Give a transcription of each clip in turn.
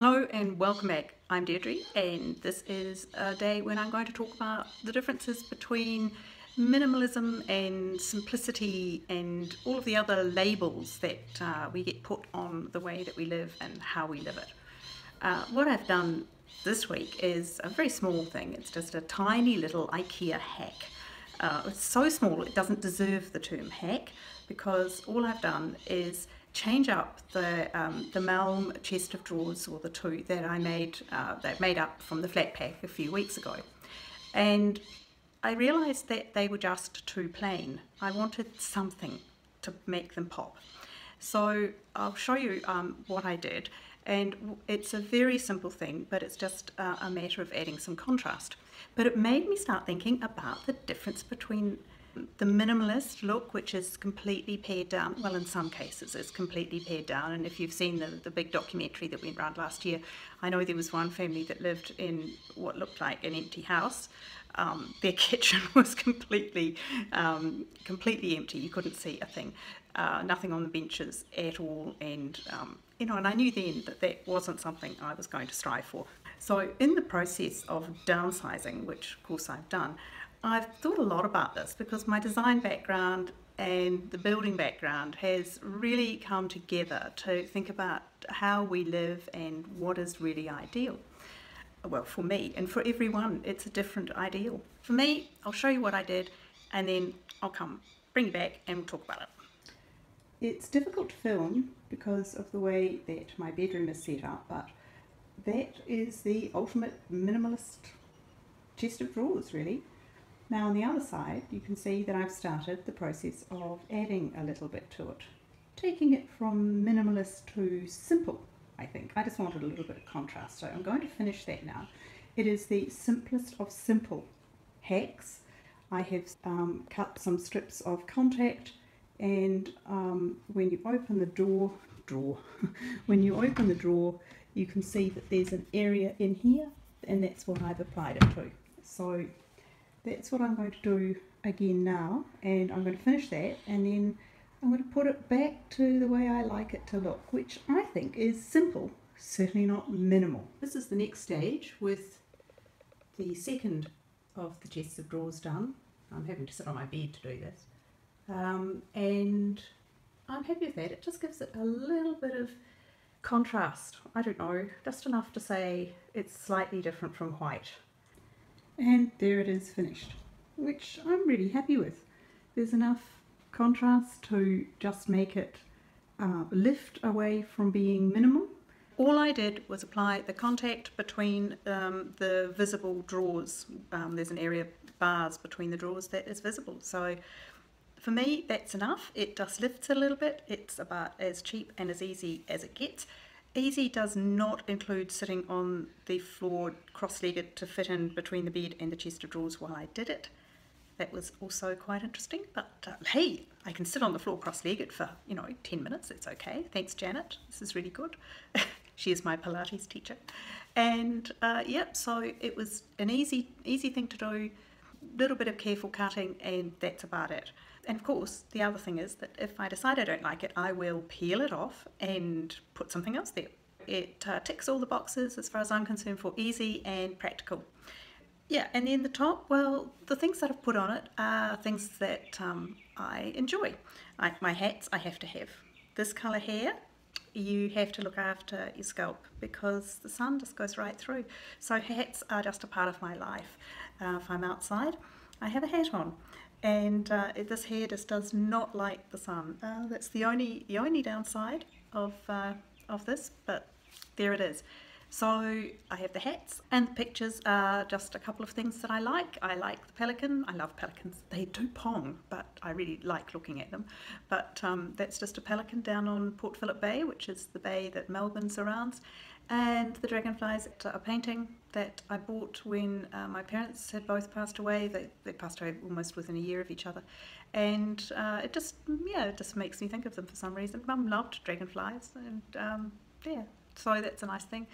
Hello and welcome back. I'm Deirdre, and this is a day when I'm going to talk about the differences between minimalism and simplicity and all of the other labels that we get put on the way that we live and how we live it. What I've done this week is a very small thing. It's just a tiny little Ikea hack. It's so small it doesn't deserve the term hack, because all I've done is change up the Malm chest of drawers, or the two that I made up from the flat pack a few weeks ago. And I realised that they were just too plain. I wanted something to make them pop. So I'll show you what I did, and it's a very simple thing, but it's just a matter of adding some contrast. But it made me start thinking about the difference between the minimalist look, which is completely pared down. Well, in some cases it's completely pared down, and if you've seen the big documentary that went around last year, I know there was one family that lived in what looked like an empty house. Their kitchen was completely empty. You couldn't see a thing, nothing on the benches at all, and and I knew then that that wasn't something I was going to strive for. So in the process of downsizing, which of course I've done, I've thought a lot about this, because my design background and the building background has really come together to think about how we live and what is really ideal. Well, for me, and for everyone it's a different ideal. For me, I'll show you what I did, and then I'll bring you back and we'll talk about it. It's difficult to film because of the way that my bedroom is set up, but that is the ultimate minimalist chest of drawers, really. Now on the other side, you can see that I've started the process of adding a little bit to it, taking it from minimalist to simple. I think I just wanted a little bit of contrast, so I'm going to finish that now. It is the simplest of simple hacks. I have cut some strips of contact, and when you open the when you open the drawer, you can see that there's an area in here, and that's what I've applied it to. So that's what I'm going to do again now, and I'm going to finish that, and then I'm going to put it back to the way I like it to look, which I think is simple, certainly not minimal. This is the next stage, with the second of the chests of drawers done. I'm having to sit on my bed to do this, and I'm happy with that. It just gives it a little bit of contrast. I don't know, just enough to say it's slightly different from white. And there it is finished, which I'm really happy with. There's enough contrast to just make it lift away from being minimal. All I did was apply the contact between the visible drawers. There's an area, bars between the drawers, that is visible. So for me, that's enough. It just lifts it a little bit. It's about as cheap and as easy as it gets. Easy does not include sitting on the floor cross-legged to fit in between the bed and the chest of drawers while I did it. That was also quite interesting, but hey, I can sit on the floor cross-legged for 10 minutes. It's okay. Thanks, Janet. This is really good. She is my Pilates teacher. And so it was an easy thing to do, little bit of careful cutting, and that's about it. And of course, the other thing is that if I decide I don't like it, I will peel it off and put something else there. It ticks all the boxes as far as I'm concerned for easy and practical. Yeah, and then the top, well, the things that I've put on it are things that I enjoy. Like my hats, I have to have. This colour hair, you have to look after your scalp because the sun just goes right through. So hats are just a part of my life. If I'm outside, I have a hat on. And this hair just does not like the sun. That's the only downside of this, but there it is. So I have the hats, and the pictures are just a couple of things that I like. I like the pelican. I love pelicans. They do pong, but I really like looking at them. But that's just a pelican down on Port Phillip Bay, which is the bay that Melbourne surrounds. And the dragonflies, a painting that I bought when my parents had both passed away. They passed away almost within a year of each other, and it just makes me think of them for some reason. Mum loved dragonflies, and so that's a nice thing.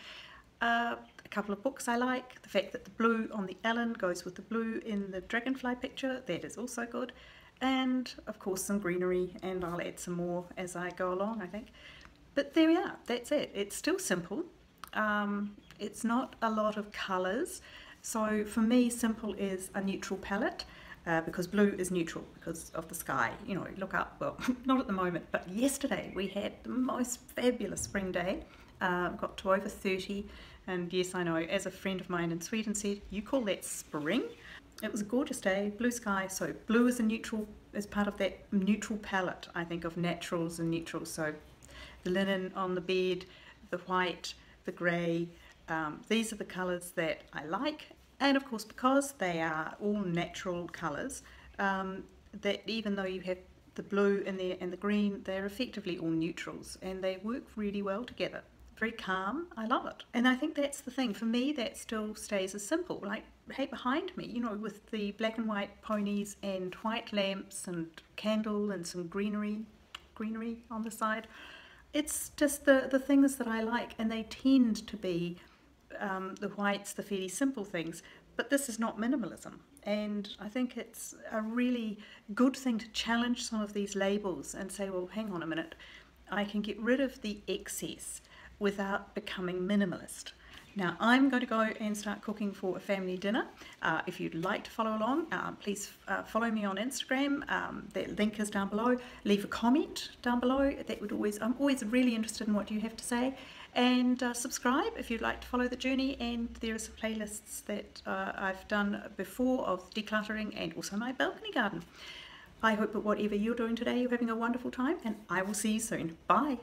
A couple of books I like. The fact that the blue on the Ellen goes with the blue in the dragonfly picture, that is also good. And of course some greenery, and I'll add some more as I go along, I think. But there we are, that's it. It's still simple. It's not a lot of colours. So for me, simple is a neutral palette. Because blue is neutral because of the sky. You know, look up, well, not at the moment, but yesterday we had the most fabulous spring day. Got to over 30, and yes, I know, as a friend of mine in Sweden said, you call that spring? It was a gorgeous day, blue sky, so blue is a neutral, is part of that neutral palette, I think, of naturals and neutrals. So the linen on the bed, the white, the grey, these are the colours that I like. And of course, because they are all natural colours, that even though you have the blue in there and the green, they're effectively all neutrals and they work really well together. Very calm, I love it. And I think that's the thing, for me that still stays as simple. Like, hey, behind me, you know, with the black and white ponies and white lamps and candle and some greenery on the side. It's just the things that I like, and they tend to be the whites, the fairly simple things, but this is not minimalism. And I think it's a really good thing to challenge some of these labels and say, well, hang on a minute, I can get rid of the excess without becoming minimalist. Now I'm going to go and start cooking for a family dinner. If you'd like to follow along, please follow me on Instagram. The link is down below. Leave a comment down below. That would I'm always really interested in what you have to say. And subscribe if you'd like to follow the journey. And there are some playlists that I've done before of decluttering and also my balcony garden. I hope that whatever you're doing today, you're having a wonderful time, and I will see you soon. Bye.